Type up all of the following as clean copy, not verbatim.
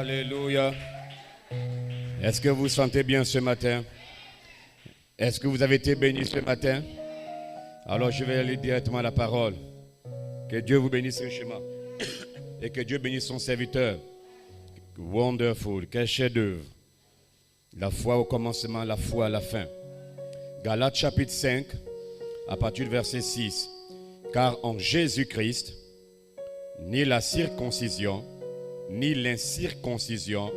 Alléluia. Est-ce que vous vous sentez bien ce matin? Est-ce que vous avez été bénis ce matin? Alors je vais aller directement à la parole. Que Dieu vous bénisse richement. Et que Dieu bénisse son serviteur. Wonderful. Quel chef-d'œuvre. La foi au commencement, la foi à la fin. Galates chapitre 5, à partir du verset 6. Car en Jésus-Christ, ni la circoncision, ni l'incirconcision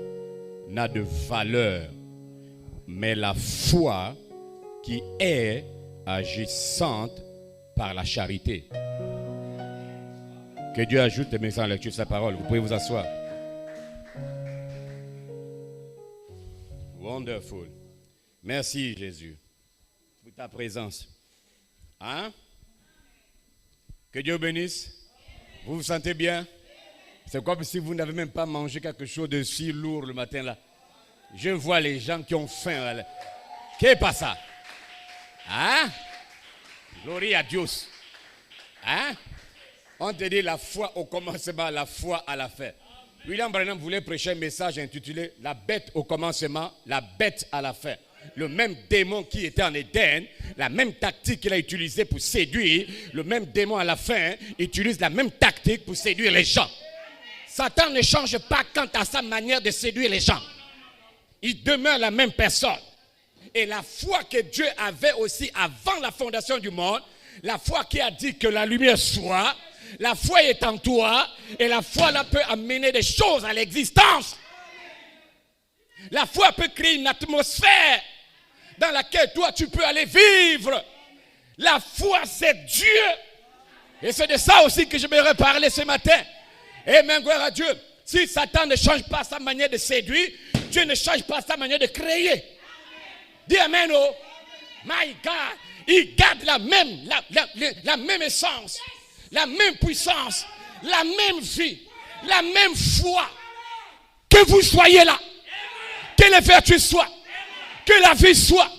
n'a de valeur, mais la foi qui est agissante par la charité. Que Dieu ajoute des messages en lecture de sa parole. Vous pouvez vous asseoir. Wonderful. Merci Jésus pour ta présence. Hein? Que Dieu bénisse. Vous vous sentez bien? C'est comme si vous n'avez même pas mangé quelque chose de si lourd le matin là. Je vois les gens qui ont faim là. Qu'est-ce pas ça? Hein? Gloire à Dieu. Hein? On te dit la foi au commencement, la foi à la fin. William Branham voulait prêcher un message intitulé « La bête au commencement, la bête à la fin ». Le même démon qui était en Éden, la même tactique qu'il a utilisée pour séduire, le même démon à la fin utilise la même tactique pour séduire les gens. Satan ne change pas quant à sa manière de séduire les gens. Il demeure la même personne. Et la foi que Dieu avait aussi avant la fondation du monde, la foi qui a dit que la lumière soit, la foi est en toi et la foi là peut amener des choses à l'existence. La foi peut créer une atmosphère dans laquelle toi tu peux aller vivre. La foi c'est Dieu. Et c'est de ça aussi que je voudrais parler ce matin. Amen, gloire à Dieu. Si Satan ne change pas sa manière de séduire, Dieu ne change pas sa manière de créer. Dis amen, oh. My God. Il garde la même essence, la même puissance, la même vie, la même foi. Que vous soyez là. Que les vertus soient. Que la vie soit.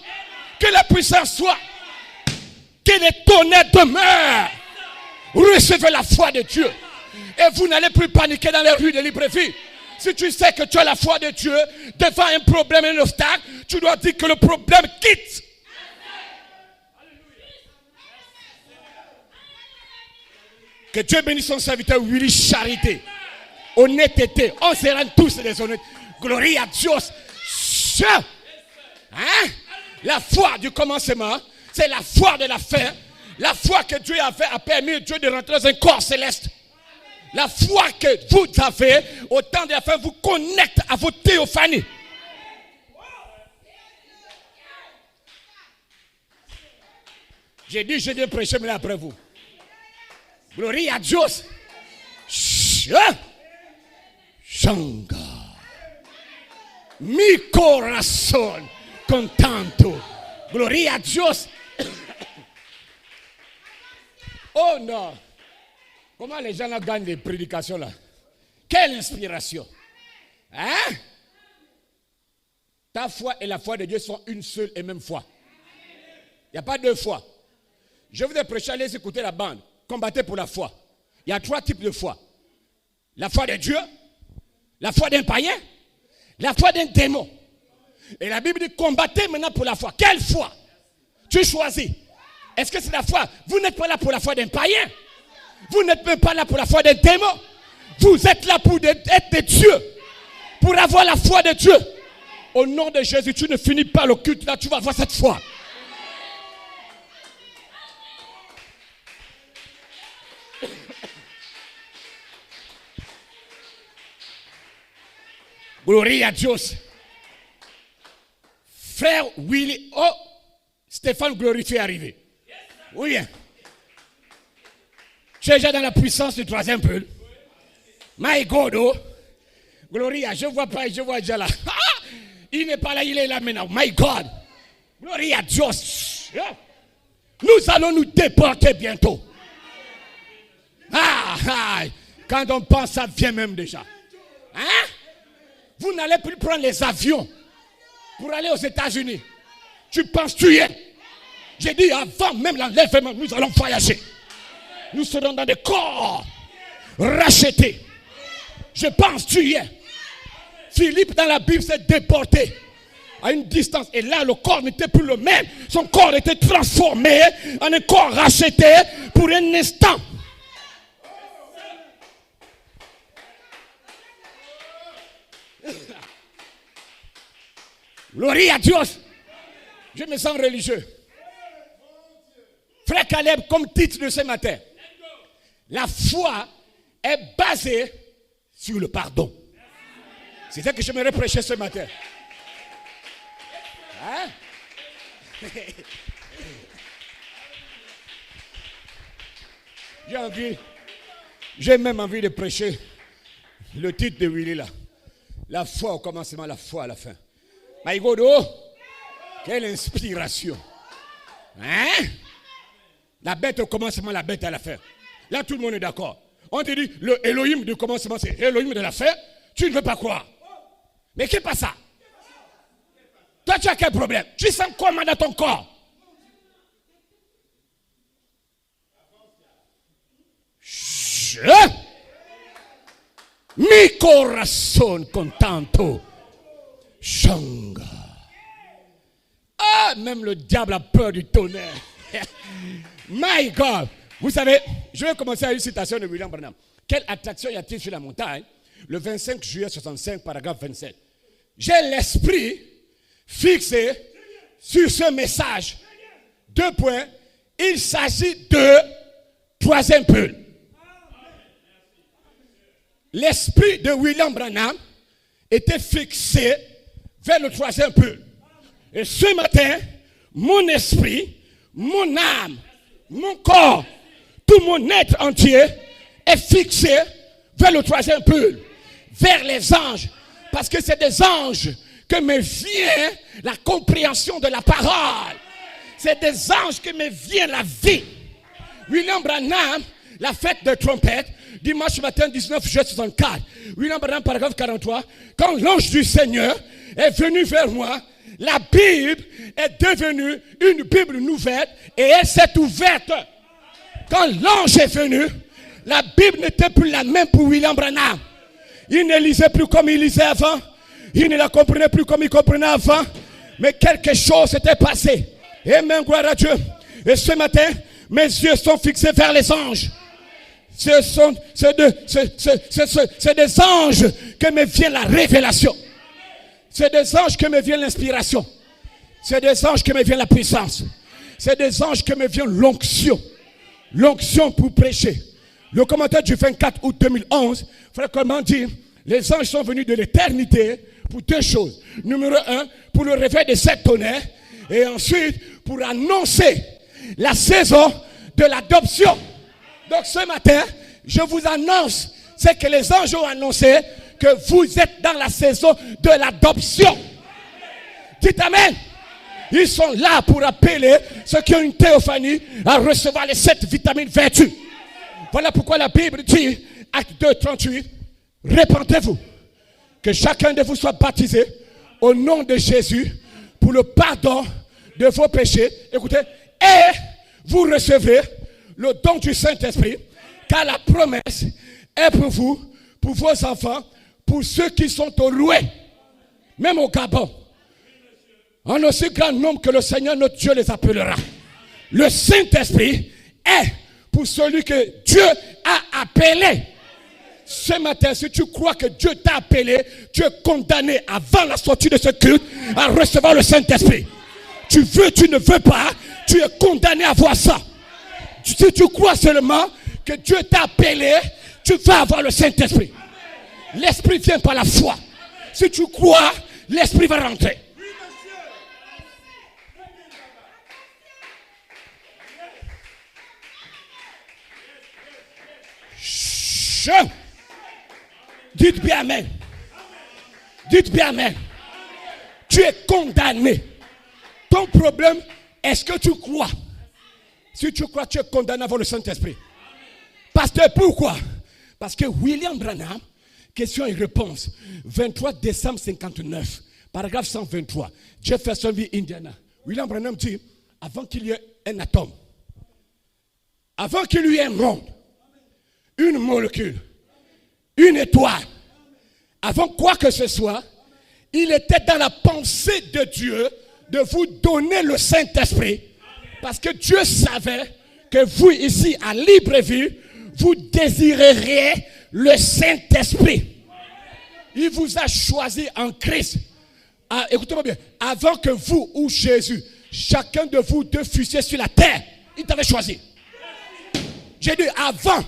Que la puissance soit. Que les tonnerres demeurent. Recevez la foi de Dieu. Et vous n'allez plus paniquer dans les rues de Libreville. Si tu sais que tu as la foi de Dieu, devant un problème, un obstacle, tu dois dire que le problème quitte. Que Dieu bénisse son serviteur Willy Charité. Honnêteté. On se rend tous des honnêtes. Gloire à Dieu. Hein? La foi du commencement, c'est la foi de la fin. La foi que Dieu avait a permis Dieu de rentrer dans un corps céleste. La foi que vous avez, au temps de la fin, vous connecte à vos théophanies. J'ai dit, je viens prêcher, mais après vous. Gloire à Dieu. Shanga. Mi corazón contento. Gloire à Dieu. Oh non. Comment les gens là gagnent des prédications là? Quelle inspiration! Hein? Ta foi et la foi de Dieu sont une seule et même foi. Il n'y a pas deux fois. Je vous ai prêché, allez écouter la bande. Combattez pour la foi. Il y a trois types de foi. La foi de Dieu, la foi d'un païen, la foi d'un démon. Et la Bible dit combattez maintenant pour la foi. Quelle foi? Tu choisis. Est-ce que c'est la foi? Vous n'êtes pas là pour la foi d'un païen. Vous n'êtes même pas là pour la foi des démons. Vous êtes là pour être des dieux. Pour avoir la foi de Dieu. Au nom de Jésus, tu ne finis pas le culte là, tu vas avoir cette foi. Gloire à Dieu. Frère Willy, oh, Stéphane glorifié est arrivé. Oui, bien. Tu es déjà dans la puissance du troisième peuple. My God, oh. Gloria, je ne vois pas, je vois déjà là. Il n'est pas là, il est là maintenant. My God. Gloria à Dieu. Nous allons nous déporter bientôt. Quand on pense, ça vient même déjà. Hein? Vous n'allez plus prendre les avions pour aller aux États-Unis. Tu penses tu y es. J'ai dit avant même l'enlèvement, nous allons voyager. Nous serons dans des corps rachetés. Je pense tu y es. Philippe, dans la Bible, s'est déporté à une distance. Et là, le corps n'était plus le même. Son corps était transformé en un corps racheté pour un instant. Gloria à Dieu. Je me sens religieux. Frère Caleb, comme titre de ce matin, la foi est basée sur le pardon. C'est ça que j'aimerais prêcher ce matin. Hein? J'ai même envie de prêcher le titre de Willy là. La foi au commencement, la foi à la fin. Maïgodo, quelle inspiration. Hein? La bête au commencement, la bête à la fin. Là, tout le monde est d'accord. On te dit, le Elohim du commencement, c'est Elohim de la fin. Tu ne veux pas croire. Mais qu'est-ce que c'est ça? Toi, tu as quel problème? Tu sens comment dans ton corps? Mi corazón contento. Shanga. Ah, même le diable a peur du tonnerre. My God. Vous savez, je vais commencer à une citation de William Branham. Quelle attraction y a-t-il sur la montagne? Le 25 juillet 65, paragraphe 27. J'ai l'esprit fixé sur ce message. 2 points. Il s'agit de troisième pôle. L'esprit de William Branham était fixé vers le troisième pôle. Et ce matin, mon esprit, mon âme, mon corps, tout mon être entier est fixé vers le troisième pôle, vers les anges. Parce que c'est des anges que me vient la compréhension de la parole. C'est des anges que me vient la vie. William Branham, la fête de trompette, dimanche matin 19 juillet 64. William Branham, paragraphe 43. Quand l'ange du Seigneur est venu vers moi, la Bible est devenue une Bible nouvelle et elle s'est ouverte. Quand l'ange est venu, la Bible n'était plus la même pour William Branham. Il ne lisait plus comme il lisait avant. Il ne la comprenait plus comme il comprenait avant. Mais quelque chose s'était passé. Amen, gloire à Dieu. Et ce matin, mes yeux sont fixés vers les anges. C'est des anges que me vient la révélation. C'est des anges que me vient l'inspiration. C'est des anges que me vient la puissance. C'est des anges que me vient l'onction. L'onction pour prêcher. Le commentaire du 24 août 2011, frère Coleman dit, les anges sont venus de l'éternité pour 2 choses. Numéro 1, pour le réveil de 7 tonnerres. Et ensuite, pour annoncer la saison de l'adoption. Donc ce matin, je vous annonce, c'est que les anges ont annoncé que vous êtes dans la saison de l'adoption. Dites Amen. Ils sont là pour appeler ceux qui ont une théophanie à recevoir les 7 vitamines vertus. Voilà pourquoi la Bible dit, acte 2, 38, répentez-vous, que chacun de vous soit baptisé au nom de Jésus pour le pardon de vos péchés. Écoutez, et vous recevrez le don du Saint-Esprit, car la promesse est pour vous, pour vos enfants, pour ceux qui sont au Roué, même au Gabon, en aussi grand nombre que le Seigneur notre Dieu les appellera. Le Saint-Esprit est pour celui que Dieu a appelé. Ce matin, si tu crois que Dieu t'a appelé, tu es condamné avant la sortie de ce culte à recevoir le Saint-Esprit. Tu veux, tu ne veux pas, tu es condamné à voir ça. Si tu crois seulement que Dieu t'a appelé, tu vas avoir le Saint-Esprit. L'Esprit vient par la foi. Si tu crois, l'Esprit va rentrer. Dites bien Amen. Dites bien Amen. Tu es condamné. Ton problème, est-ce que tu crois? Si tu crois, tu es condamné à avoir le Saint-Esprit. Pasteur, pourquoi? Parce que William Branham, question et réponse, 23 décembre 59, paragraphe 123, Jeffersonville, Indiana. William Branham dit, avant qu'il y ait un atome, avant qu'il y ait un monde, une molécule, une étoile, avant quoi que ce soit, il était dans la pensée de Dieu de vous donner le Saint-Esprit. Parce que Dieu savait que vous ici à Libreville, vous désireriez le Saint-Esprit. Il vous a choisi en Christ. Ah, écoutez-moi bien. Avant que vous ou Jésus, chacun de vous deux fussiez sur la terre, il t'avait choisi. J'ai dit avant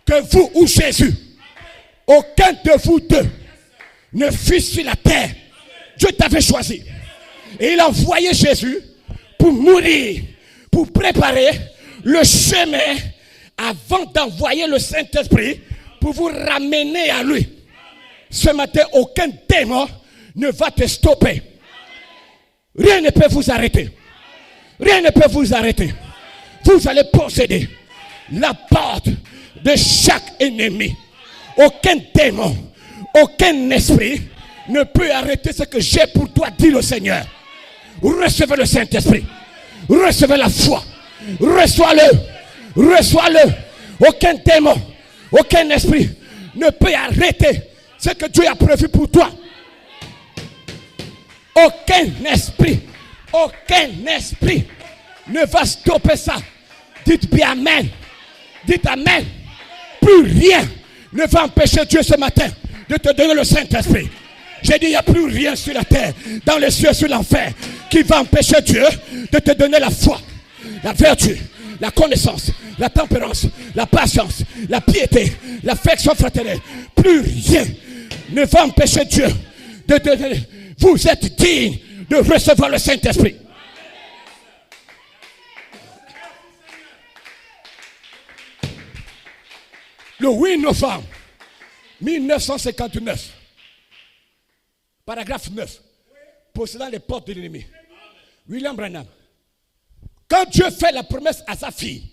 que vous ou Jésus, aucun de vous deux ne fût sur la terre, Dieu t'avait choisi. Et il a envoyé Jésus pour mourir, pour préparer le chemin avant d'envoyer le Saint-Esprit pour vous ramener à lui. Ce matin, aucun démon ne va te stopper. Rien ne peut vous arrêter. Rien ne peut vous arrêter. Vous allez posséder la porte de chaque ennemi. Aucun démon, aucun esprit ne peut arrêter ce que j'ai pour toi, dit le Seigneur. Recevez le Saint-Esprit. Recevez la foi. Reçois-le. Reçois-le. Aucun démon, aucun esprit ne peut arrêter ce que Dieu a prévu pour toi. Aucun esprit ne va stopper ça. Dites bien Amen. Dites Amen. Plus rien ne va empêcher Dieu ce matin de te donner le Saint-Esprit. J'ai dit, il n'y a plus rien sur la terre, dans les cieux, sur l'enfer, qui va empêcher Dieu de te donner la foi, la vertu, la connaissance, la tempérance, la patience, la piété, l'affection fraternelle. Plus rien ne va empêcher Dieu de te donner. Vous êtes digne de recevoir le Saint-Esprit. Le 8 novembre 1959, paragraphe 9, possédant les portes de l'ennemi. William Branham. Quand Dieu fait la promesse à sa fille,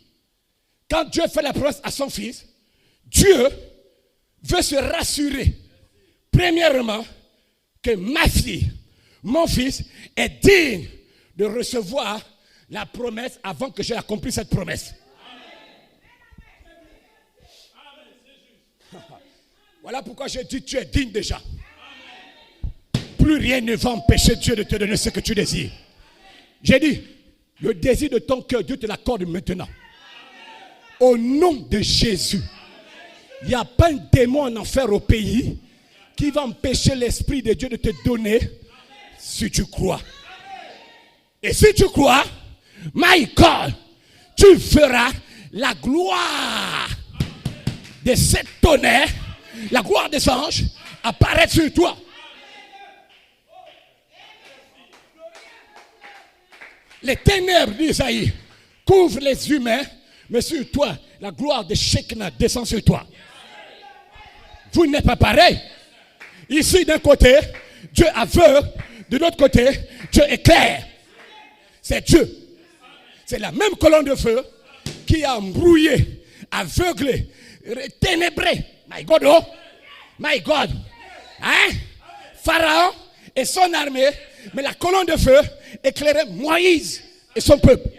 quand Dieu fait la promesse à son fils, Dieu veut se rassurer, premièrement, que ma fille, mon fils, est digne de recevoir la promesse avant que j'ai accompli cette promesse. Voilà pourquoi je dis tu es digne déjà. Plus rien ne va empêcher Dieu de te donner ce que tu désires. J'ai dit, le désir de ton cœur, Dieu te l'accorde maintenant. Au nom de Jésus, il n'y a pas un démon en enfer au pays qui va empêcher l'Esprit de Dieu de te donner si tu crois. Et si tu crois, my God, tu feras la gloire de cet tonnerre, la gloire des anges apparaître sur toi. Les ténèbres d'Isaïe couvrent les humains, mais sur toi, la gloire de Shekinah descend sur toi. Vous n'êtes pas pareil. Ici, d'un côté, Dieu aveugle, de l'autre côté, Dieu éclaire. C'est Dieu. C'est la même colonne de feu qui a embrouillé, aveuglé, ténébré. My God, oh, my God. Hein? Pharaon et son armée, mais la colonne de feu éclairait Moïse et son peuple.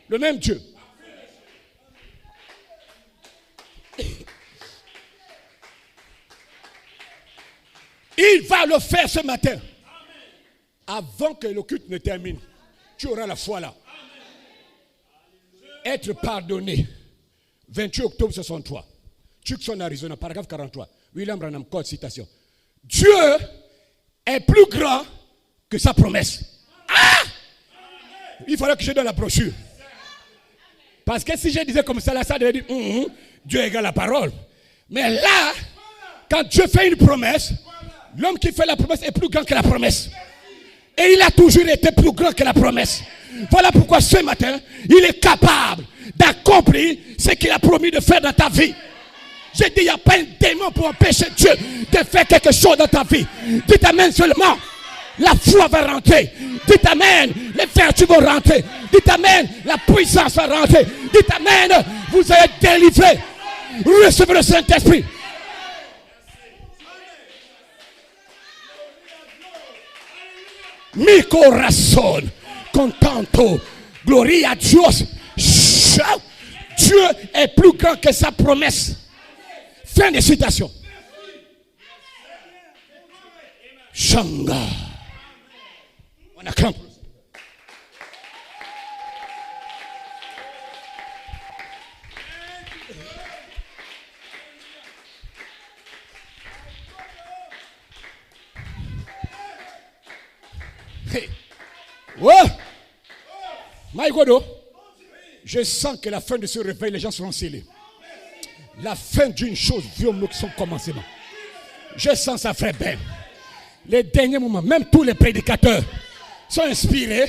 Le même Dieu. Il va le faire ce matin. Avant que le culte ne termine, tu auras la foi là. Être pardonné. 28 octobre 63. Tucson, Arizona, paragraphe 43. William Branham, code citation. Dieu est plus grand que sa promesse. Ah! Il fallait que je donne la brochure. Parce que si je disais comme ça, là, ça devait dire Dieu égale la parole. Mais là, quand Dieu fait une promesse, l'homme qui fait la promesse est plus grand que la promesse. Et il a toujours été plus grand que la promesse. Voilà pourquoi ce matin, il est capable d'accomplir ce qu'il a promis de faire dans ta vie. J'ai dit, il n'y a pas un démon pour empêcher Dieu de faire quelque chose dans ta vie. Dites Amen seulement. La foi va rentrer. Dites Amen. Les vertus vont rentrer. Dites Amen. La puissance va rentrer. Dites Amen. Vous allez être délivrés. Recevez le Saint-Esprit. Mi corazón contento. Gloria a Dios. Dieu est plus grand que sa promesse. Fin de citation. Shanga. On acclame. Hey. Ouais. My God, je sens que la fin de ce réveil, les gens seront scellés. La fin d'une chose, vu son commencement. Je sens ça, frère Ben. Les derniers moments, même tous les prédicateurs sont inspirés.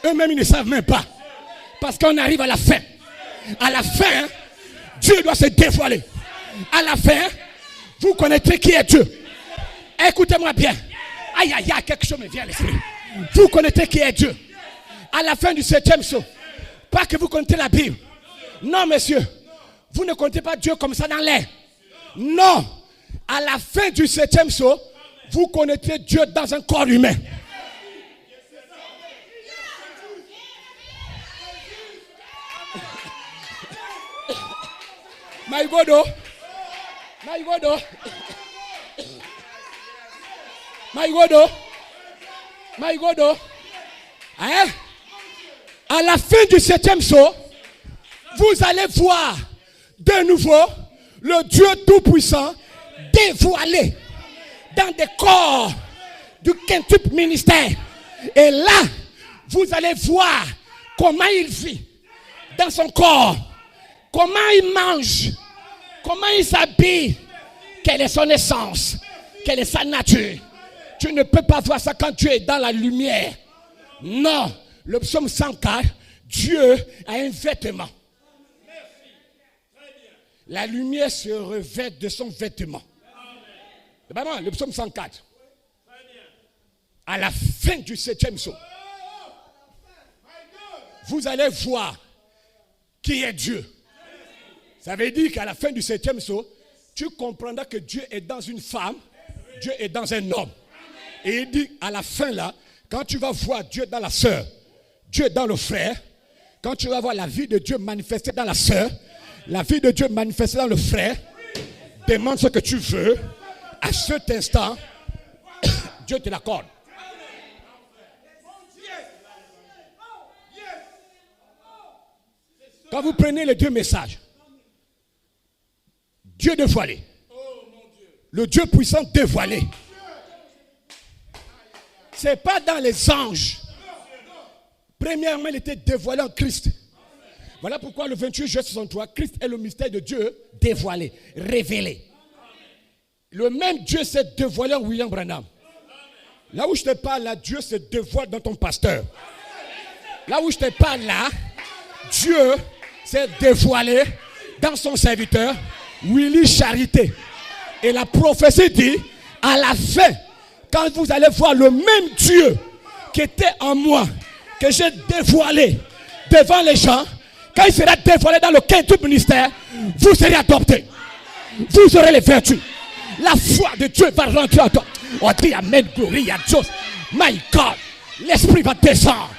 Eux-mêmes, ils ne savent même pas. Parce qu'on arrive à la fin. À la fin, Dieu doit se dévoiler. À la fin, vous connaîtrez qui est Dieu. Écoutez-moi bien. Aïe, aïe, aïe, quelque chose me vient à l'esprit. Vous connaîtrez qui est Dieu. À la fin du 7e saut. Pas que vous connaissez la Bible. Non, monsieur. Vous ne connaissez pas Dieu comme ça dans l'air. Non. À la fin du 7e saut, vous connaîtrez Dieu dans un corps humain. My God, my God, my God, my God. Hein? À la fin du 7e saut, vous allez voir de nouveau le Dieu Tout-Puissant dévoilé dans des corps du quintuple ministère. Et là, vous allez voir comment il vit dans son corps, comment il mange, comment il s'habille, quelle est son essence, quelle est sa nature. Tu ne peux pas voir ça quand tu es dans la lumière. Non, le psaume 104, Dieu a un vêtement. La lumière se revêt de son vêtement. Vraiment, le psaume 104. À la fin du 7e saut, vous allez voir qui est Dieu. Ça veut dire qu'à la fin du 7e saut, tu comprendras que Dieu est dans une femme, Dieu est dans un homme. Et il dit à la fin là, quand tu vas voir Dieu dans la sœur, Dieu dans le frère, quand tu vas voir la vie de Dieu manifestée dans la sœur, la vie de Dieu manifestée dans le frère, demande ce que tu veux. À cet instant, Dieu te l'accorde. Quand vous prenez les deux messages, Dieu dévoilé, le Dieu puissant dévoilé, ce n'est pas dans les anges. Premièrement, il était dévoilé en Christ. Voilà pourquoi le 28 juillet 63, Christ est le mystère de Dieu dévoilé, révélé. Le même Dieu s'est dévoilé en William Branham. Là où je te parle, là, Dieu se dévoile dans ton pasteur. Là où je te parle, là, Dieu s'est dévoilé dans son serviteur, Willy Charité. Et la prophétie dit, à la fin, quand vous allez voir le même Dieu qui était en moi, que j'ai dévoilé devant les gens, quand il sera dévoilé dans le quintuple ministère, vous serez adoptés. Vous aurez les vertus. La foi de Dieu va rentrer en toi. On dit Amen, glory à Dieu. My God, l'Esprit va descendre.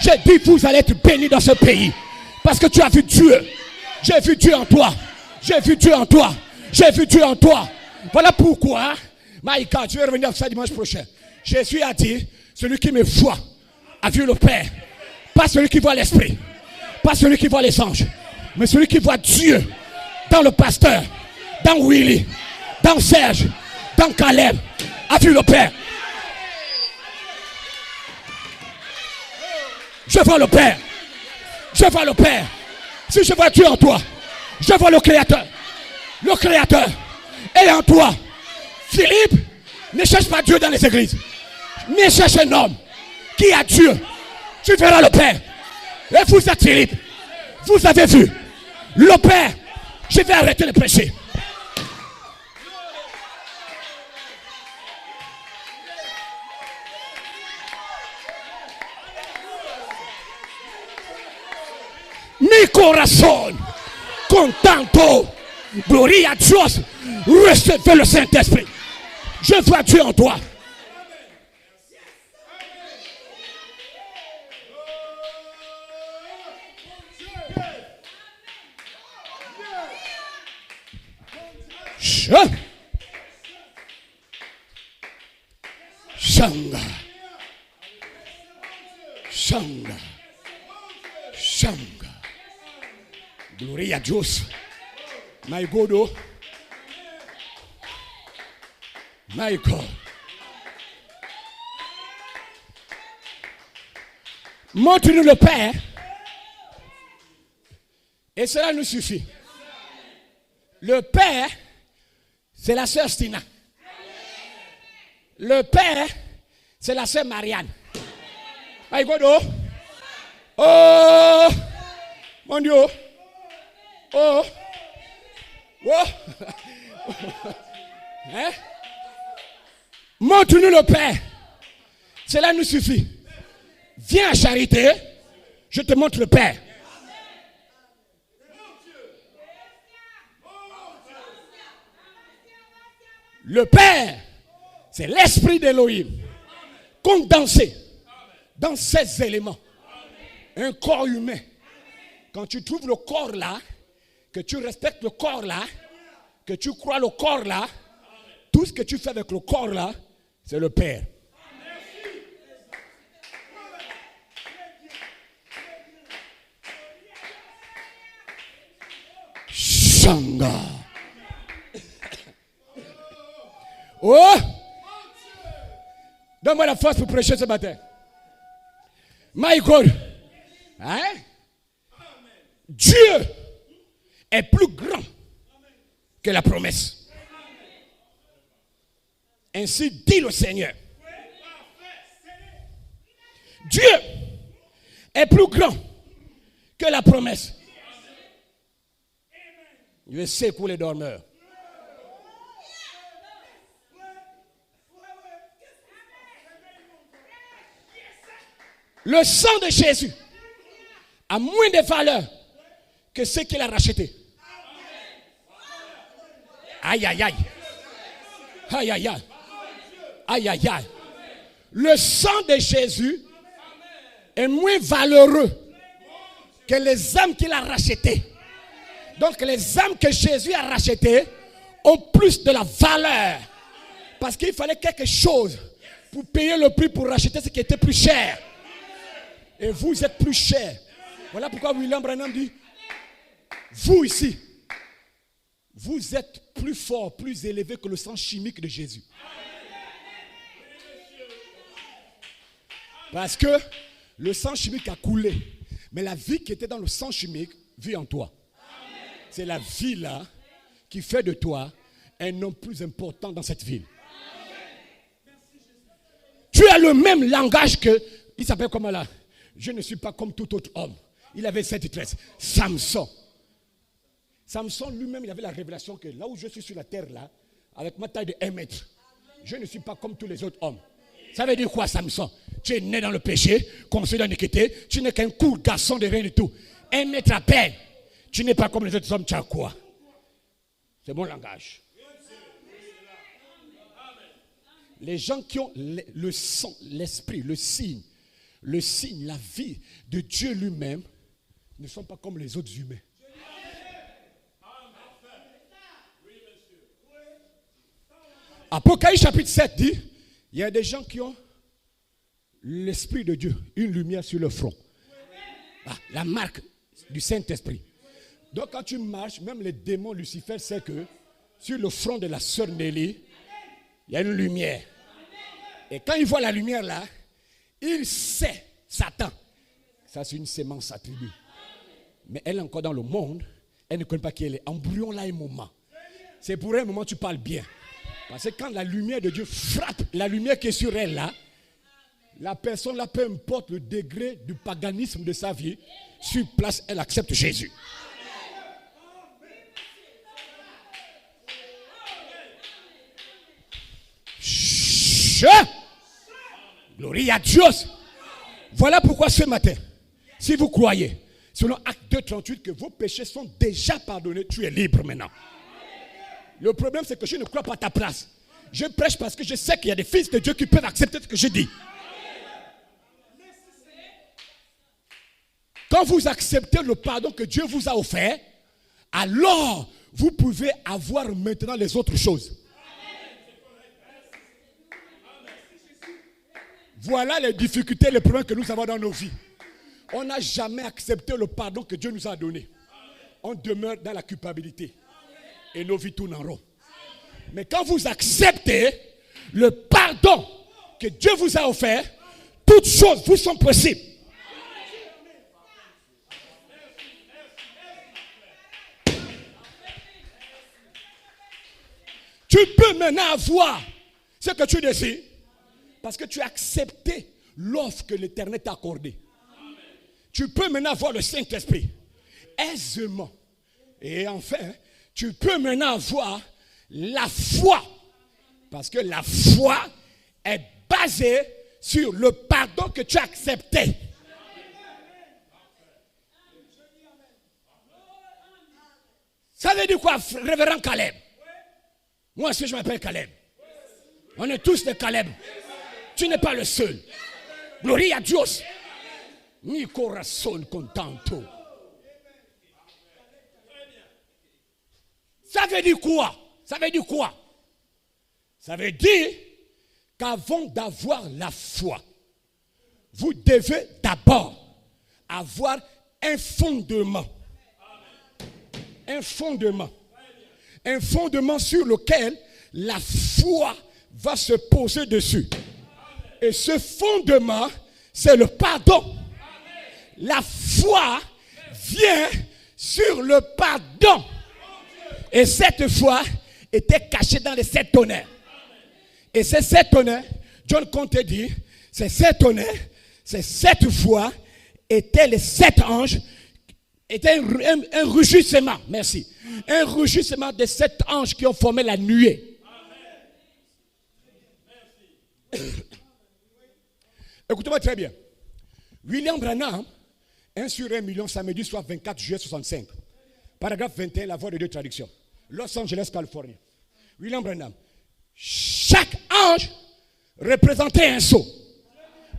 J'ai dit, vous allez être bénis dans ce pays. Parce que tu as vu Dieu. J'ai vu Dieu en toi. J'ai vu Dieu en toi. J'ai vu Dieu en toi. Voilà pourquoi, my God, je vais revenir à ça dimanche prochain. Jésus a dit, celui qui me voit a vu le Père. Pas celui qui voit l'Esprit. Pas celui qui voit les anges. Mais celui qui voit Dieu dans le pasteur, dans Willy, dans Serge, dans Caleb, a vu le Père. Je vois le Père. Je vois le Père. Si je vois Dieu en toi, je vois le Créateur. Le Créateur est en toi. Philippe, ne cherche pas Dieu dans les églises. Mais cherche un homme qui a Dieu. Tu verras le Père. Et vous êtes Philippe. Vous avez vu le Père. Je vais arrêter de prêcher. Mi corazón con tanto gloria a Dios, recevez le Saint-Esprit. Je vois Dieu en toi. Shanga. Shanga. Shanga. Gloria a Dios. My God, oh. My God. Montre-nous le Père. Et cela nous suffit. Le Père, c'est la sœur Stina. Le Père, c'est la sœur Marianne. My God, oh. Oh. Mon Dieu. Oh. Oh. Hein? Montre-nous le Père. Cela nous suffit. Viens à Charité, je te montre le Père. Le Père, c'est l'esprit d'Élohim, condensé dans 16 éléments. Un corps humain. Quand tu trouves le corps là, que tu respectes le corps là, que tu crois le corps là, tout ce que tu fais avec le corps là, c'est le Père. Shanga. Oh! Donne-moi la force pour prêcher ce matin. My God. Hein? Dieu est plus grand que la promesse. Ainsi dit le Seigneur. Dieu est plus grand que la promesse. Je secoue les dormeurs. Le sang de Jésus a moins de valeur que ce qu'il a racheté. Aïe, aïe, aïe. Aïe, aïe, aïe. Aïe, aïe, aïe. Le sang de Jésus est moins valeureux que les âmes qu'il a rachetées. Donc les âmes que Jésus a rachetées ont plus de la valeur. Parce qu'il fallait quelque chose pour payer le prix pour racheter ce qui était plus cher. Et vous êtes plus cher. Voilà pourquoi William Branham dit, vous ici, vous êtes plus fort, plus élevé que le sang chimique de Jésus. Parce que le sang chimique a coulé. Mais la vie qui était dans le sang chimique vit en toi. C'est la vie là qui fait de toi un homme plus important dans cette ville. Tu as le même langage que, il s'appelle comment là? Je ne suis pas comme tout autre homme. Il avait cette tresse. Samson. Samson lui-même, il avait la révélation que là où je suis sur la terre là, avec ma taille de 1 mètre, je ne suis pas comme tous les autres hommes. Ça veut dire quoi, Samson? Tu es né dans le péché, construit dans l'iniquité, tu n'es qu'un court garçon de rien du tout. 1 mètre à peine. Tu n'es pas comme les autres hommes, tu as quoi? C'est mon langage. Les gens qui ont le sang, l'esprit, le signe, la vie de Dieu lui-même, ne sont pas comme les autres humains. Apocalypse chapitre 7 dit, il y a des gens qui ont l'esprit de Dieu, une lumière sur le front. Ah, la marque du Saint-Esprit. Donc quand tu marches, même les démons Lucifer savent que sur le front de la sœur Nelly, il y a une lumière. Et quand il voit la lumière là, il sait, Satan, ça c'est une sémence attribuée. Mais elle est encore dans le monde, elle ne connaît pas qui elle est. Embryon là un moment. C'est pour un moment tu parles bien. Parce que quand la lumière de Dieu frappe, la lumière qui est sur elle là, la personne là, peu importe le degré du paganisme de sa vie, sur place, elle accepte Jésus. Gloria à Dieu. Voilà pourquoi ce matin, si vous croyez, selon Acte 2:38, que vos péchés sont déjà pardonnés, tu es libre maintenant. Le problème, c'est que je ne crois pas à ta place. Je prêche parce que je sais qu'il y a des fils de Dieu qui peuvent accepter ce que je dis. Quand vous acceptez le pardon que Dieu vous a offert, alors vous pouvez avoir maintenant les autres choses. Voilà les difficultés, les problèmes que nous avons dans nos vies. On n'a jamais accepté le pardon que Dieu nous a donné. On demeure dans la culpabilité. Et nos vies tournent en rond. Mais quand vous acceptez le pardon que Dieu vous a offert, toutes choses vous sont possibles. Tu peux maintenant avoir ce que tu désires parce que tu as accepté l'offre que l'Éternel t'a accordée. Tu peux maintenant avoir le Saint-Esprit aisément. Et enfin, tu peux maintenant avoir la foi. Parce que la foi est basée sur le pardon que tu as accepté. Ça veut dire quoi, révérend Caleb? Moi aussi, je m'appelle Caleb. On est tous des Caleb. Tu n'es pas le seul. Gloria a Dios. Mi corazón contento. Ça veut dire quoi? Ça veut dire quoi? Ça veut dire qu'avant d'avoir la foi, vous devez d'abord avoir un fondement. Un fondement. Un fondement sur lequel la foi va se poser dessus. Et ce fondement, c'est le pardon. La foi vient sur le pardon. Et cette foi était cachée dans les 7 tonnerres. Et ces 7 tonnerres, John Conte dit, ces 7 tonnerres, ces 7 fois étaient les 7 anges, était un rugissement, merci. Un rugissement des 7 anges qui ont formé la nuée. Écoutez-moi très bien. William Branham, 1 sur 1 million, samedi soir 24 juillet 65. Paragraphe 21, la voix de Dieu traduction. Los Angeles, Californie. William Branham. Chaque ange représentait un sceau.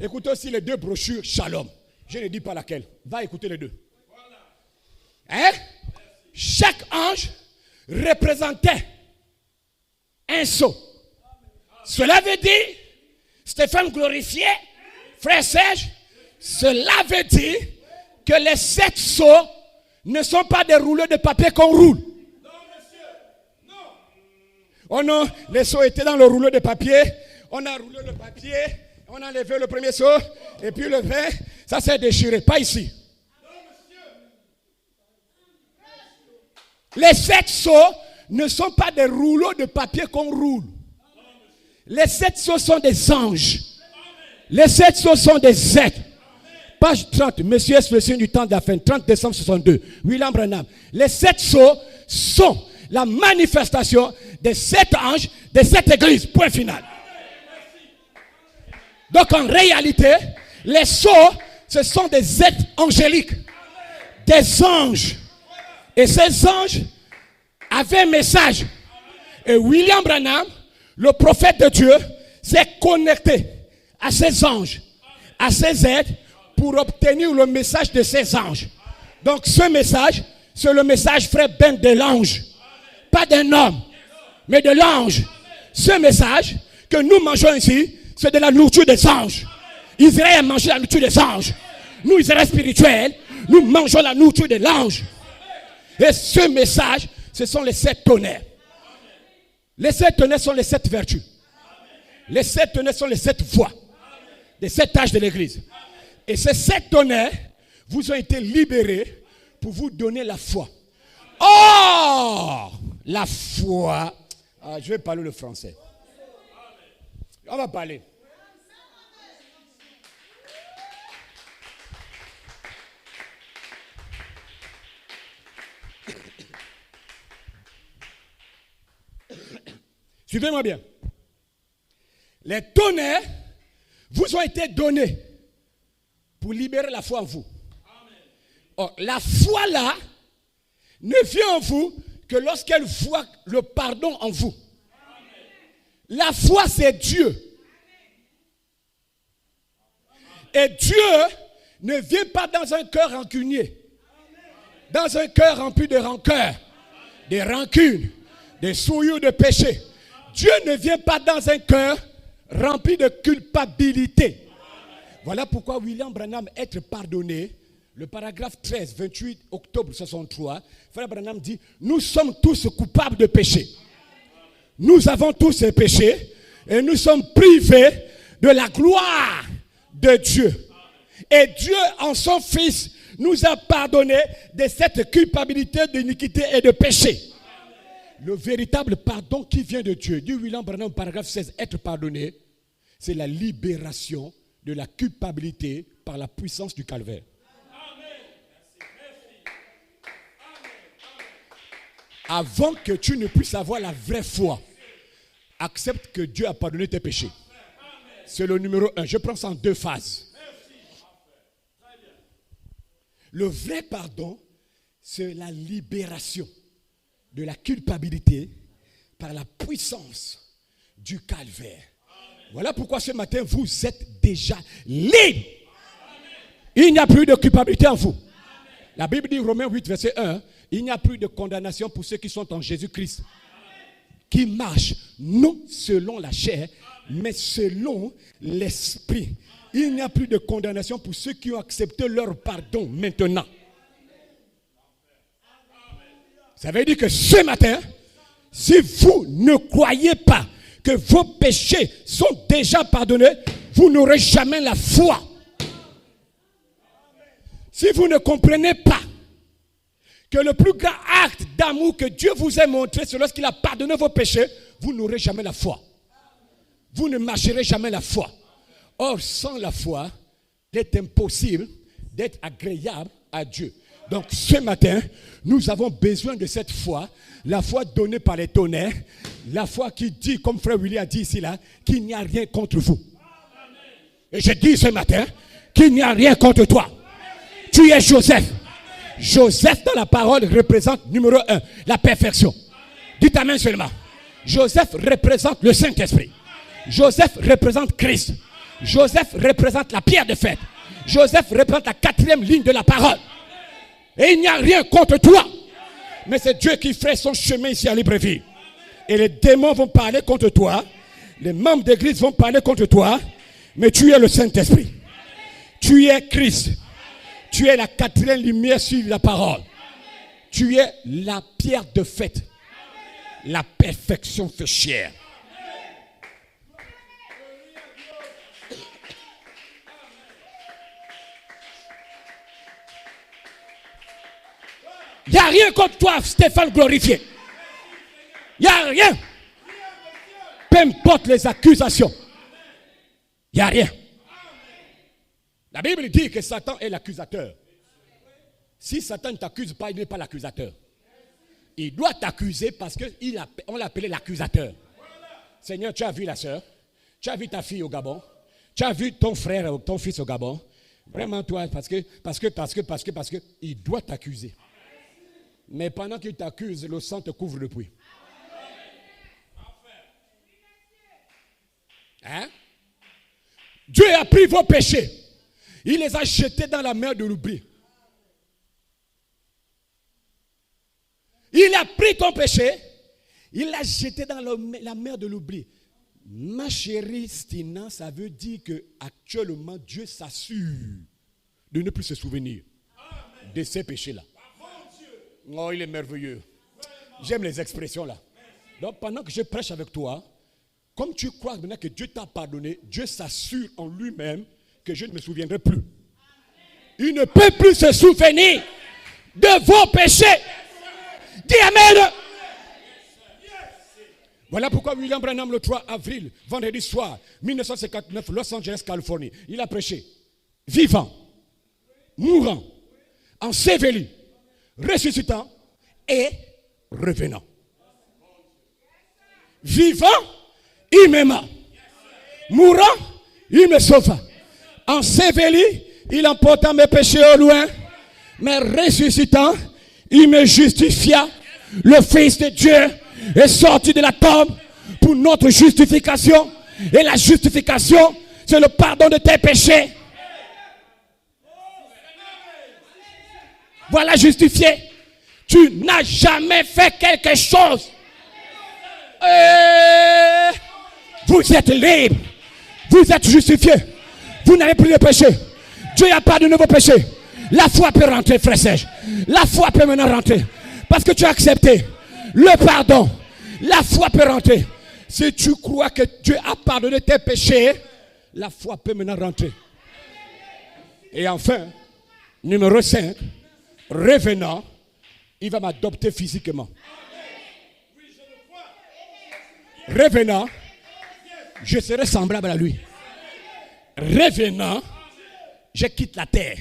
Écoutez aussi les 2 brochures Shalom. Je ne dis pas laquelle. Va écouter les 2. Hein? Chaque ange représentait un sceau. Cela veut dire, Stéphane glorifié, frère Serge, cela veut dire que les 7 sceaux ne sont pas des rouleaux de papier qu'on roule. Non, monsieur. Non. Oh non, les sceaux étaient dans le rouleau de papier. On a roulé le papier, on a enlevé le premier seau, et puis le vin, ça s'est déchiré. Pas ici. Les 7 sceaux ne sont pas des rouleaux de papier qu'on roule. Les 7 sceaux sont des anges. Les 7 sceaux sont des êtres. Page 30, Monsieur est le signe du temps de la fin, 30 décembre 62. William Branham. Les 7 sceaux sont la manifestation des 7 anges, des 7 églises. Point final. Donc en réalité, les sceaux, ce sont des êtres angéliques. Des anges. Et ces anges avaient un message. Et William Branham, le prophète de Dieu, s'est connecté à ces anges, à ces êtres, pour obtenir le message de ces anges. Donc ce message, c'est le message, frère Ben, de l'ange. Pas d'un homme, mais de l'ange. Ce message que nous mangeons ici, c'est de la nourriture des anges. Israël a mangé la nourriture des anges. Nous, Israël spirituels, nous mangeons la nourriture de l'ange. Et ce message, ce sont les 7 tonnerres. Les 7 tonnerres sont les 7 vertus. Les 7 tonnerres sont les 7 voies. Les 7 âges de l'église. Et ces 7 tonnerres vous ont été libérés pour vous donner la foi. Oh! La foi. Ah, je vais parler le français. On va parler. Suivez-moi bien. Les tonnerres vous ont été donnés pour libérer la foi en vous. Or, la foi là ne vient en vous que lorsqu'elle voit le pardon en vous. La foi, c'est Dieu. Et Dieu ne vient pas dans un cœur rancunier, dans un cœur rempli de rancœur, de rancune, de souillure de péché. Dieu ne vient pas dans un cœur rempli de culpabilité. Voilà pourquoi William Branham, être pardonné, le paragraphe 13, 28 octobre 63, Frère Branham dit, nous sommes tous coupables de péché. Nous avons tous ces péchés et nous sommes privés de la gloire de Dieu. Et Dieu, en son Fils, nous a pardonné de cette culpabilité d'iniquité et de péché. Le véritable pardon qui vient de Dieu, dit William Branham, paragraphe 16, être pardonné, c'est la libération de la culpabilité par la puissance du calvaire. Avant que tu ne puisses avoir la vraie foi, accepte que Dieu a pardonné tes péchés. C'est le numéro 1. Je prends ça en 2 phases. Le vrai pardon, c'est la libération de la culpabilité par la puissance du calvaire. Voilà pourquoi ce matin, vous êtes déjà libres. Il n'y a plus de culpabilité en vous. La Bible dit, Romains 8, verset 1, il n'y a plus de condamnation pour ceux qui sont en Jésus-Christ, qui marchent non selon la chair, mais selon l'esprit. Il n'y a plus de condamnation pour ceux qui ont accepté leur pardon maintenant. Ça veut dire que ce matin, si vous ne croyez pas que vos péchés sont déjà pardonnés, vous n'aurez jamais la foi. Si vous ne comprenez pas que le plus grand acte d'amour que Dieu vous a montré, c'est lorsqu'il a pardonné vos péchés, vous n'aurez jamais la foi. Vous ne marcherez jamais la foi. Or, sans la foi, il est impossible d'être agréable à Dieu. Donc, ce matin, nous avons besoin de cette foi, la foi donnée par les tonnerres, la foi qui dit, comme frère Willy a dit ici, là, qu'il n'y a rien contre vous. Et je dis ce matin qu'il n'y a rien contre toi. Tu es Joseph. Joseph, dans la parole, représente numéro 1, la perfection. Dites amen seulement. Joseph représente le Saint-Esprit. Joseph représente Christ. Joseph représente la pierre de fête. Joseph représente la 4e ligne de la parole. Et il n'y a rien contre toi. Mais c'est Dieu qui fait son chemin ici à Libreville. Et les démons vont parler contre toi. Les membres d'église vont parler contre toi. Mais tu es le Saint-Esprit. Tu es Christ. Tu es la 4e lumière sur la parole. Tu es la pierre de fête. La perfection fait chair. Il n'y a rien contre toi, Stéphane glorifié. Il n'y a rien. Peu importe les accusations. Il n'y a rien. La Bible dit que Satan est l'accusateur. Si Satan ne t'accuse pas, il n'est pas l'accusateur. Il doit t'accuser parce qu'on l'a appelé l'accusateur. Seigneur, tu as vu la sœur, tu as vu ta fille au Gabon, tu as vu ton frère ou ton fils au Gabon. Vraiment toi, parce que, il doit t'accuser. Mais pendant qu'il t'accuse, le sang te couvre le puits. Hein? Dieu a pris vos péchés. Il les a jetés dans la mer de l'oubli. Il a pris ton péché. Il l'a jeté dans la mer de l'oubli. Ma chérie Stina, ça veut dire que actuellement Dieu s'assure de ne plus se souvenir de ces péchés-là. Oh, il est merveilleux. J'aime les expressions là. Donc pendant que je prêche avec toi, comme tu crois maintenant que Dieu t'a pardonné, Dieu s'assure en lui-même que je ne me souviendrai plus. Il ne peut plus se souvenir de vos péchés. Dis amen. Voilà pourquoi William Branham, le 3 avril, vendredi soir, 1959, Los Angeles, Californie, il a prêché. Vivant, mourant, enseveli, ressuscitant et revenant. Vivant, il m'aima. Mourant, il me sauva. Enseveli, il emporta mes péchés au loin. Mais ressuscitant, il me justifia. Le Fils de Dieu est sorti de la tombe pour notre justification. Et la justification, c'est le pardon de tes péchés. Voilà justifié. Tu n'as jamais fait quelque chose. Vous êtes libre. Vous êtes justifié. Vous n'avez plus de péché. Dieu a pardonné vos péchés. La foi peut rentrer, frère Serge. La foi peut maintenant rentrer. Parce que tu as accepté le pardon. La foi peut rentrer. Si tu crois que Dieu a pardonné tes péchés, la foi peut maintenant rentrer. Et enfin, numéro 5, revenant, il va m'adopter physiquement. Revenant, je serai semblable à lui. Revenant, je quitte la terre.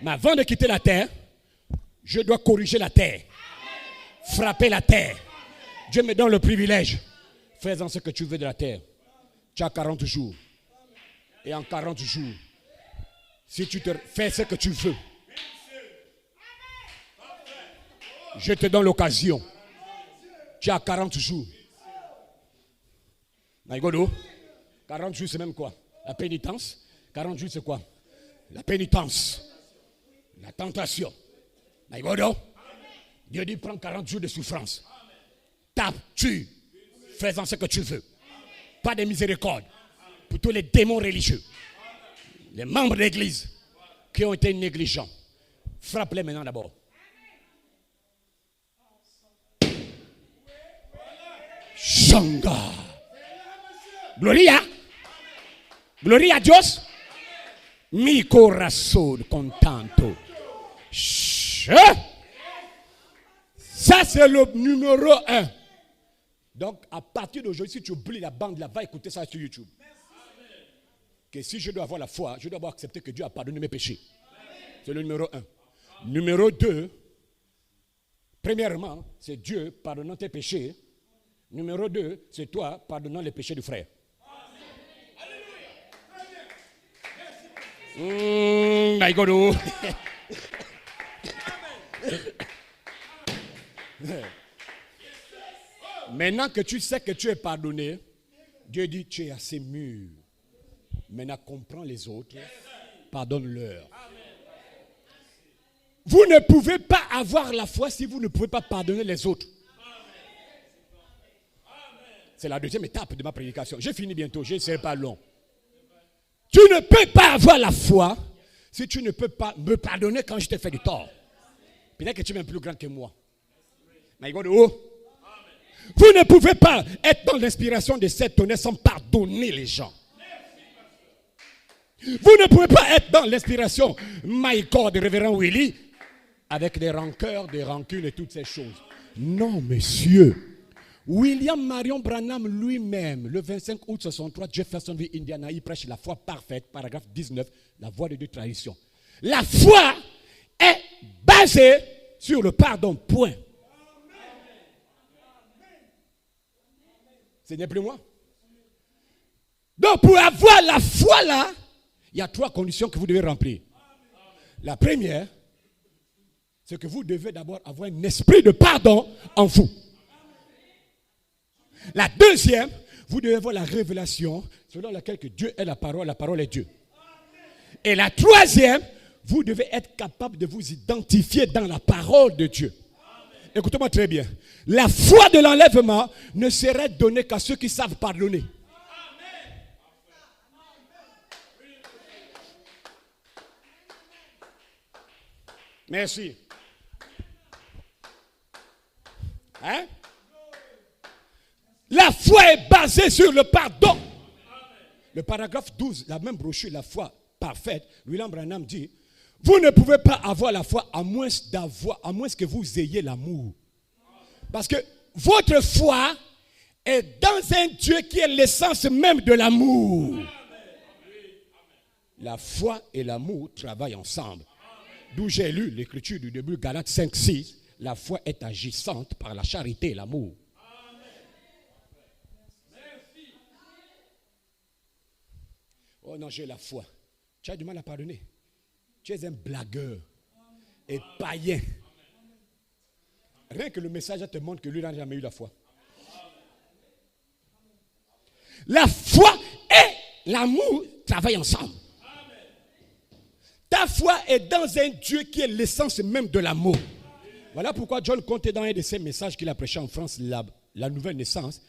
Mais avant de quitter la terre, je dois corriger la terre. Frapper la terre. Dieu me donne le privilège. Fais-en ce que tu veux de la terre. Tu as 40 jours. Et en 40 jours, si tu te fais ce que tu veux, je te donne l'occasion. Tu as 40 jours. Naïgodo, 40 jours c'est même quoi? La pénitence. 40 jours c'est quoi? La pénitence. La tentation. Naïgodo. Dieu dit prends 40 jours de souffrance. Tape, tue. Fais-en ce que tu veux. Pas de miséricorde. Pour tous les démons religieux. Les membres de l'église qui ont été négligents. Frappe-les maintenant d'abord. Shanga. Gloria. Gloria a Dios. Mi corazón contento. Ça c'est le numéro 1. Donc à partir d'aujourd'hui, si tu oublies la bande là, va écouter ça sur YouTube. Que si je dois avoir la foi, je dois avoir accepté que Dieu a pardonné mes péchés. C'est le numéro 1. Numéro 2, premièrement, c'est Dieu pardonnant tes péchés. Numéro 2, c'est toi pardonnant les péchés du frère. Naïgodo. Maintenant que tu sais que tu es pardonné, Dieu dit tu es assez mûr. Maintenant comprends les autres, pardonne-leur. Vous ne pouvez pas avoir la foi si vous ne pouvez pas pardonner les autres. C'est la deuxième étape de ma prédication. J'ai fini bientôt, je ne serai pas long. Tu ne peux pas avoir la foi si tu ne peux pas me pardonner quand je t'ai fait du tort. Peut-être que tu es même plus grand que moi. Mais vous ne pouvez pas être dans l'inspiration de cette tonnerre sans pardonner les gens. Vous ne pouvez pas être dans l'inspiration, my God, de révérend Willy, avec des rancœurs, des rancunes et toutes ces choses. Non, monsieur. William Marion Branham lui-même, le 25 août 63, Jeffersonville, Indiana, il prêche la foi parfaite, paragraphe 19, la voie de Dieu tradition. La foi est basée sur le pardon, point. Ce n'est plus moi. Donc pour avoir la foi là, il y a 3 conditions que vous devez remplir. La première, c'est que vous devez d'abord avoir un esprit de pardon en vous. La deuxième, vous devez avoir la révélation selon laquelle que Dieu est la parole est Dieu. Et la troisième, vous devez être capable de vous identifier dans la parole de Dieu. Écoutez-moi très bien. La foi de l'enlèvement ne serait donnée qu'à ceux qui savent pardonner. Merci. Hein? La foi est basée sur le pardon. Le paragraphe 12, la même brochure, la foi parfaite, William Branham dit, vous ne pouvez pas avoir la foi à moins que vous ayez l'amour. Parce que votre foi est dans un Dieu qui est l'essence même de l'amour. La foi et l'amour travaillent ensemble. D'où j'ai lu l'écriture du début, Galates 5, 6. La foi est agissante par la charité et l'amour. Oh non, j'ai la foi. Tu as du mal à pardonner. Tu es un blagueur et païen. Rien que le message te montre que lui n'a jamais eu la foi. La foi et l'amour travaillent ensemble. Ta foi est dans un Dieu qui est l'essence même de l'amour. Voilà pourquoi John comptait dans un de ses messages qu'il a prêché en France, la nouvelle naissance.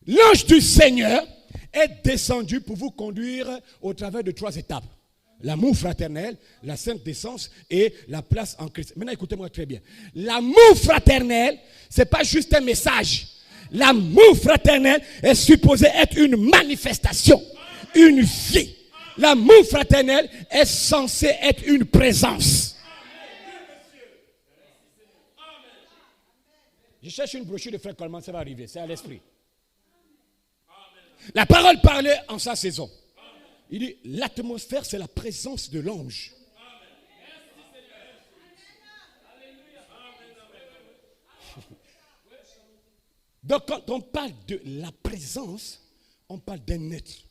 l'ange du Seigneur est descendu pour vous conduire au travers de 3 étapes. L'amour fraternel, la sainte décence et la place en Christ. Maintenant, écoutez-moi très bien. L'amour fraternel, ce n'est pas juste un message. L'amour fraternel est supposé être une manifestation, une vie. L'amour fraternel est censé être une présence. Je cherche une brochure de Frère Coleman, ça va arriver, c'est à l'esprit. La parole parlait en sa saison. Il dit, l'atmosphère, c'est la présence de l'ange. Donc, quand on parle de la présence, on parle d'un être.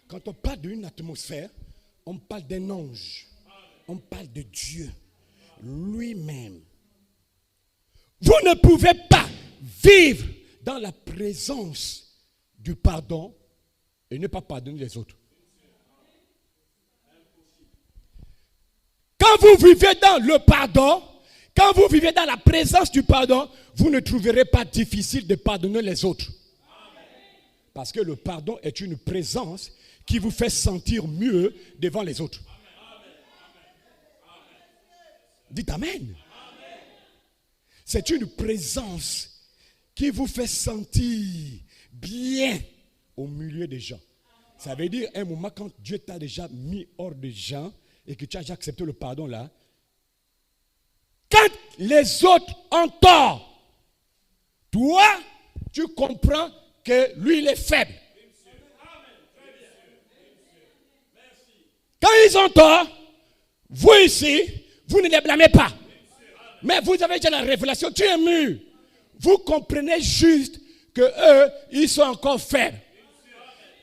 Quand on parle d'une atmosphère, on parle d'un ange. On parle de Dieu lui-même. Vous ne pouvez pas vivre dans la présence du pardon et ne pas pardonner les autres. Quand vous vivez dans le pardon, quand vous vivez dans la présence du pardon, vous ne trouverez pas difficile de pardonner les autres. Parce que le pardon est une présence qui vous fait sentir mieux devant les autres. Dites Amen. C'est une présence qui vous fait sentir bien au milieu des gens. Ça veut dire un moment quand Dieu t'a déjà mis hors des gens et que tu as déjà accepté le pardon là. Quand les autres ont tort, toi, tu comprends que lui, il est faible. Quand ils ont tort, vous ici, vous ne les blâmez pas. Mais vous avez déjà la révélation, tu es mûr. Vous comprenez juste que eux, ils sont encore faibles.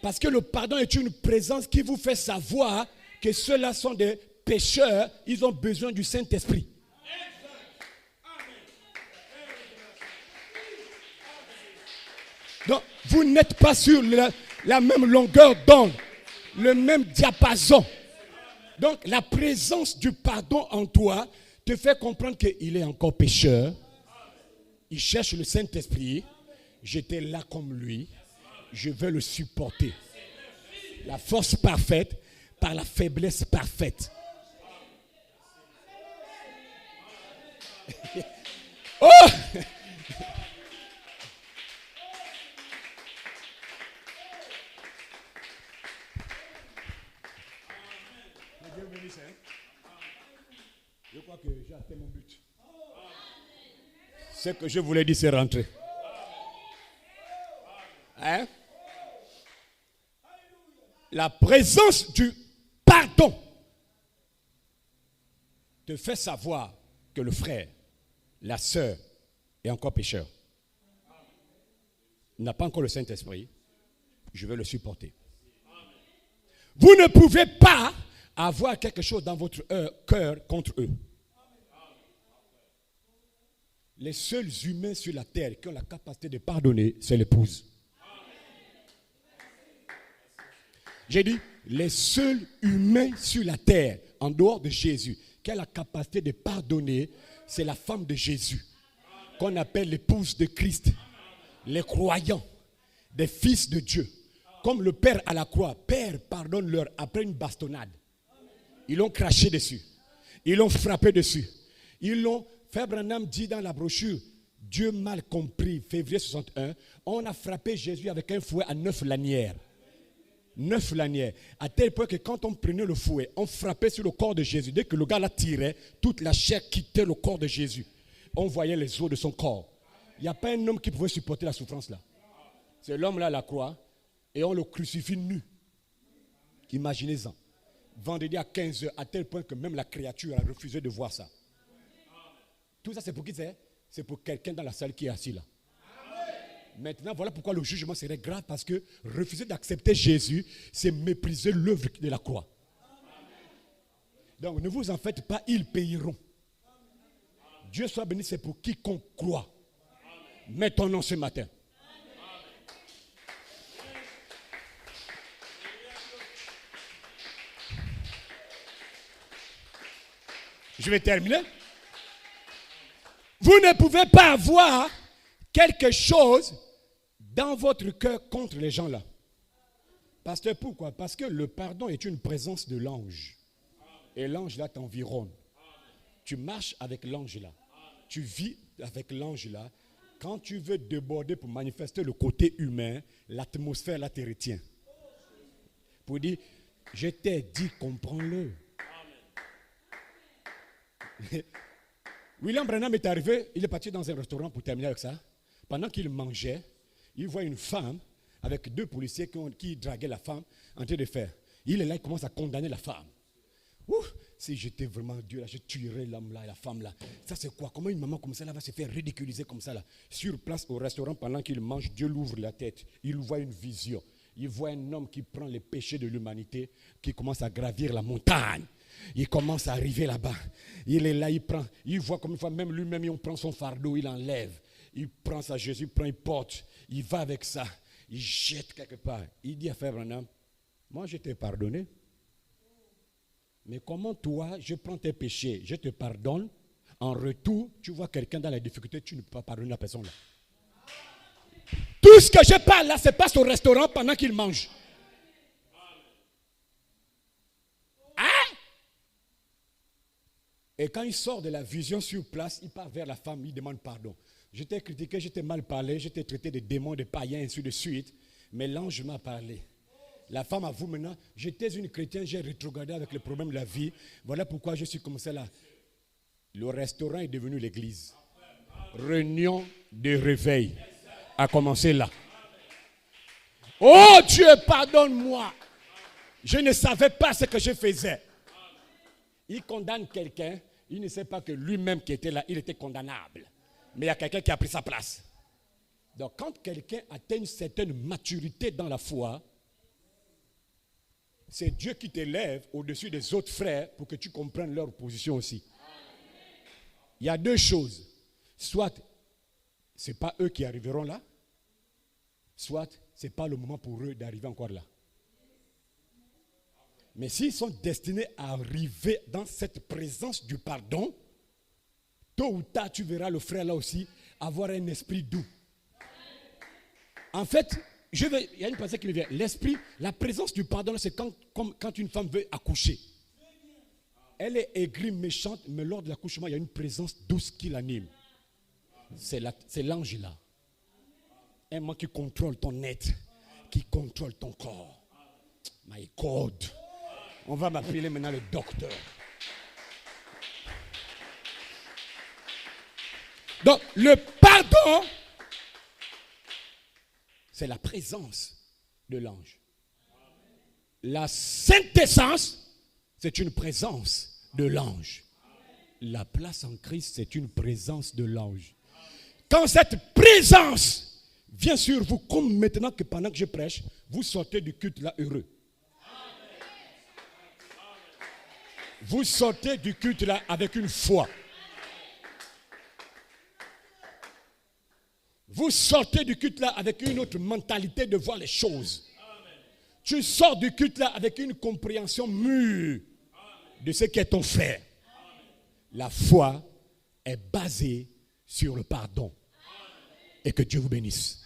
Parce que le pardon est une présence qui vous fait savoir que ceux-là sont des pécheurs, ils ont besoin du Saint-Esprit. Donc, vous n'êtes pas sur la même longueur d'onde, le même diapason. Donc, la présence du pardon en toi te fait comprendre qu'il est encore pécheur. Il cherche le Saint-Esprit. J'étais là comme lui. Je veux le supporter. La force parfaite par la faiblesse parfaite. Oh! Je crois que j'ai atteint mon but. Ce que je voulais dire, c'est rentrer. Hein? La présence du pardon te fait savoir que le frère, la sœur est encore pécheur. Il n'a pas encore le Saint-Esprit. Je vais le supporter. Vous ne pouvez pas avoir quelque chose dans votre cœur contre eux. Les seuls humains sur la terre qui ont la capacité de pardonner, c'est l'épouse. J'ai dit, les seuls humains sur la terre, en dehors de Jésus, qui a la capacité de pardonner, c'est la femme de Jésus, qu'on appelle l'épouse de Christ. Les croyants, des fils de Dieu. Comme le Père à la croix, Père, pardonne-leur après une bastonnade. Ils l'ont craché dessus. Ils l'ont frappé dessus. Ils l'ont, Frère Branham dit dans la brochure, Dieu mal compris, février 61, on a frappé Jésus avec un fouet à 9 lanières. 9 lanières. À tel point que quand on prenait le fouet, on frappait sur le corps de Jésus. Dès que le gars la tirait, toute la chair quittait le corps de Jésus. On voyait les os de son corps. Il n'y a pas un homme qui pouvait supporter la souffrance là. C'est l'homme là à la croix et on le crucifie nu. Imaginez-en. Vendredi à 15h, à tel point que même la créature a refusé de voir ça. Tout ça, c'est pour qui c'est? C'est pour quelqu'un dans la salle qui est assis là. Maintenant, voilà pourquoi le jugement serait grave, parce que refuser d'accepter Jésus, c'est mépriser l'œuvre de la croix. Donc, ne vous en faites pas, ils payeront. Dieu soit béni, c'est pour quiconque croit. Mets ton nom ce matin. Je vais terminer. Vous ne pouvez pas avoir quelque chose dans votre cœur contre les gens là. Pasteur, pourquoi? Parce que le pardon est une présence de l'ange. Et l'ange là t'environne. Tu marches avec l'ange là. Tu vis avec l'ange là. Quand tu veux déborder pour manifester le côté humain, l'atmosphère là te retient. Pour dire, je t'ai dit, comprends-le. William Branham est arrivé, il est parti dans un restaurant pour terminer avec ça. Pendant qu'il mangeait, il voit une femme avec 2 policiers qui draguaient la femme en train de faire. Il est là, il commence à condamner la femme. Ouf, si j'étais vraiment Dieu là, je tuerais l'homme là et la femme là. Ça c'est quoi? Comment une maman comme ça là va se faire ridiculiser comme ça là? Sur place au restaurant, pendant qu'il mange, Dieu l'ouvre la tête. Il voit une vision. Il voit un homme qui prend les péchés de l'humanité, qui commence à gravir la montagne. Il commence à arriver là-bas. Il est là, il voit comme une fois, même lui-même, il prend son fardeau, il enlève. Il prend ça, Jésus prend, il porte. Il va avec ça. Il jette quelque part. Il dit à Frère Branham, moi je t'ai pardonné. Mais comment toi, je prends tes péchés, je te pardonne. En retour, tu vois quelqu'un dans la difficulté, tu ne peux pas pardonner la personne là. Tout ce que je parle là, se passe au restaurant pendant qu'il mange. Hein? Et quand il sort de la vision sur place, il part vers la femme, il demande pardon. Je t'ai critiqué, je t'ai mal parlé, je t'ai traité de démons, de païens, ainsi de suite. Mais l'ange m'a parlé. La femme avoue maintenant, j'étais une chrétienne, j'ai rétrogradé avec les problèmes de la vie. Voilà pourquoi je suis comme ça là. Le restaurant est devenu l'église. Réunion de réveil a commencé là. Oh Dieu, pardonne-moi. Je ne savais pas ce que je faisais. Il condamne quelqu'un, il ne sait pas que lui-même qui était là, il était condamnable. Mais il y a quelqu'un qui a pris sa place. Donc quand quelqu'un atteint une certaine maturité dans la foi, c'est Dieu qui t'élève au-dessus des autres frères pour que tu comprennes leur position aussi. Il y a 2 choses. Soit ce n'est pas eux qui arriveront là, soit ce n'est pas le moment pour eux d'arriver encore là. Mais s'ils sont destinés à arriver dans cette présence du pardon, tôt ou tard, tu verras le frère là aussi avoir un esprit doux. En fait, il y a une pensée qui me vient. L'esprit, la présence du pardon, c'est quand une femme veut accoucher. Elle est aigrie, méchante, mais lors de l'accouchement, il y a une présence douce qui l'anime. C'est l'ange là. Un mot qui contrôle ton être, qui contrôle ton corps. My God. On va m'appeler maintenant le docteur. Donc, le pardon, c'est la présence de l'ange. La sainte essence, c'est une présence de l'ange. La place en Christ, c'est une présence de l'ange. Quand cette présence vient sur vous, comme maintenant que pendant que je prêche, vous sortez du culte là heureux. Vous sortez du culte là avec une foi. Vous sortez du culte là avec une autre mentalité de voir les choses. Tu sors du culte là avec une compréhension mûre de ce qu'est ton frère. La foi est basée sur le pardon. Et que Dieu vous bénisse.